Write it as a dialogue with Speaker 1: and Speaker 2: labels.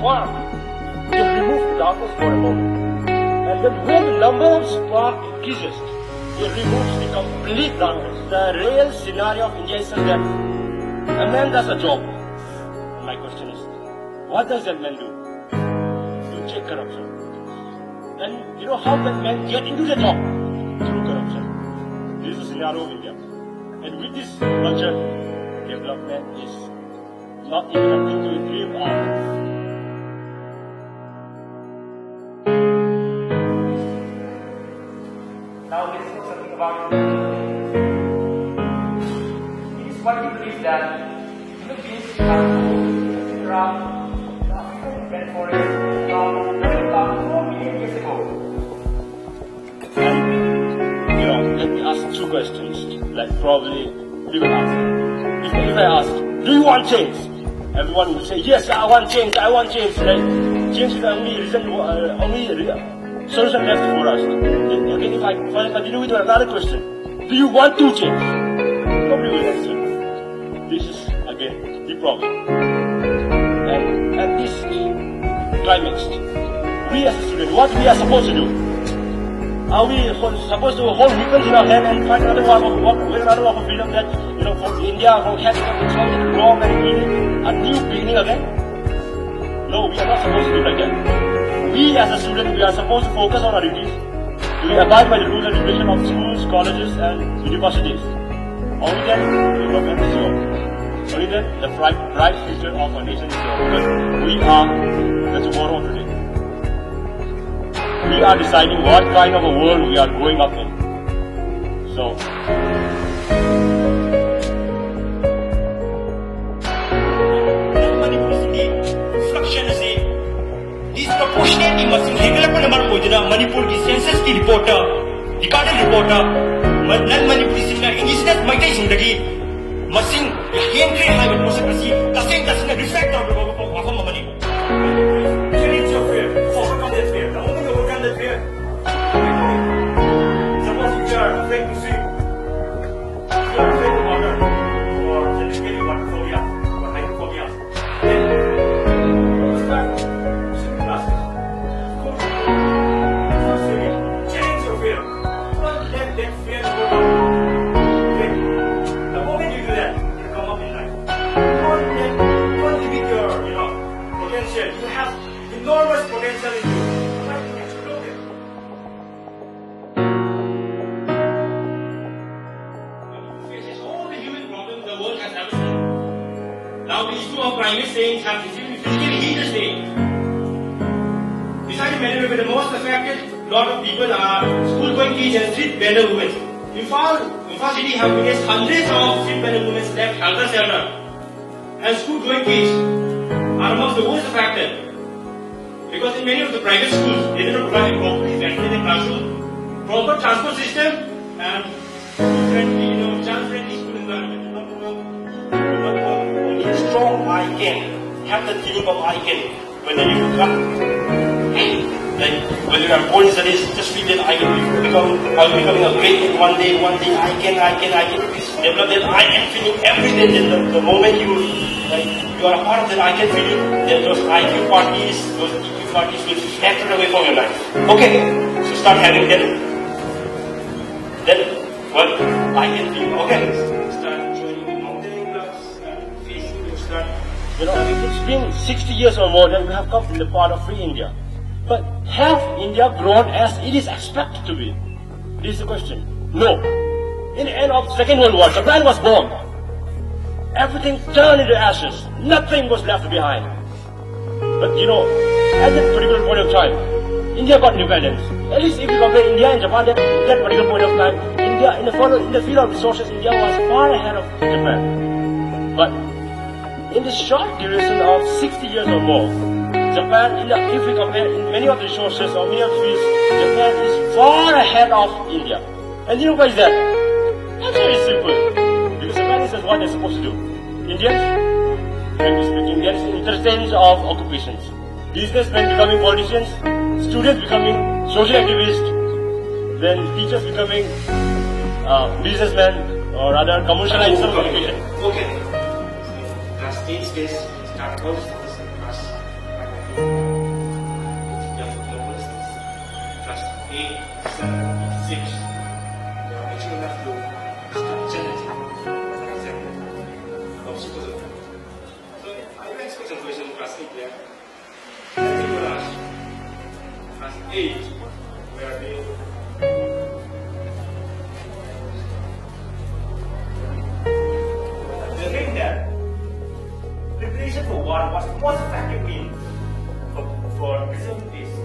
Speaker 1: spark, just remove the darkness for a moment. And then when the number of spark increases, it removes the complete darkness. The real scenario of India is such that a man does a job. And my question is, what does that man do? To check corruption. And you know how that man get into the job? Through corruption. This is the scenario of India. And with this culture, development is not even a thing to dream of.
Speaker 2: Now let's know something about it. It is widely believed that human beings have moved around the African rainforest about 4 million years ago.
Speaker 1: And let me ask 2 questions, like probably you will ask. If I ask, do you want change? Everyone will say, yes, I want change, right? Change is the only reason, solution left for us. Again, if I continue with another question, do you want to change? Nobody will answer. This is, again, the problem. And at this climax, we as a student, what we are supposed to do? Are we supposed to hold weapons in our hand and find another walk of freedom that, from India, from heaven, from wrong and really a new beginning again? No, we are not supposed to do like that. We as a student, we are supposed to focus on our duties. We abide by the rules and regulations of schools, colleges and universities. Only then, development is yours. Only then, the bright future of our nation is yours. Because we are the tomorrow of today. We are deciding what kind of a world we are growing up in. So,
Speaker 3: disproportionately masing hegalakpa na maram oiduna Manipur ki census ki reporter recorded reporter non Manipuri sing na indigenous maitai sing dagi masing henkre haiba process asi taseng tasna reflect on the afam amani. Change your fear, overcome that fear. The moment you overcome that fear, suppose if you are afraid to swim, if you are afraid of water or certificate water phobia or hydrophobia, then start swimming classes. Change your fear. Don't let that fear go down. Okay? The moment you do that, you come up in life. Don't limit your, potential. You have enormous potential in you. Try to explore it. It faces all the human problems the world has ever seen. Now the issue of climate change has physically hit the stage. Besides Manipur, the most affected lot of people are school-going kids and street-vendor women. Imphal city have witnessed hundreds of street-vendor women left helter-skelter. And school-going kids are amongst the worst affected. Because in many of the private schools, they do not provide properly ventilated classroom, proper transport system, and school-friendly, child-friendly school environment. Only a strong I can have the feeling of I can. Whether you come, like whether you are born in studies, just feel that I will becoming a great kid one day I can. Please develop that I can feeling every day. Then the moment you are a part of that I can feeling, then those IQ parties, those EQ parties will be snatched away from your life. Okay, so start having that. Then what I can feel. Okay, start joining the mountain clubs and facing your start.
Speaker 1: It's been 60 years or more that we have come from the part of free India. But have India grown as it is expected to be? This is the question. No. In the end of the Second World War, Japan was bombed. Everything turned into ashes. Nothing was left behind. But at that particular point of time, India got independence. At least if you compare India and Japan, at that particular point of time, India, in the field of resources, India was far ahead of Japan. But in the short duration of 60 years or more, Japan, if we compare in many of the resources or many of the fields, Japan is far ahead of India. And why is that? That's very simple. Because Japan is what they're supposed to do. Indians, frankly speaking, Indians in interchange of occupations. Businessmen becoming politicians, students becoming social activists, then teachers becoming businessmen or other commercialized education.
Speaker 3: Okay. Class 8 space, start all this class.
Speaker 1: 8. We are doing the thing that preparation for war was the most effective means for preserving peace.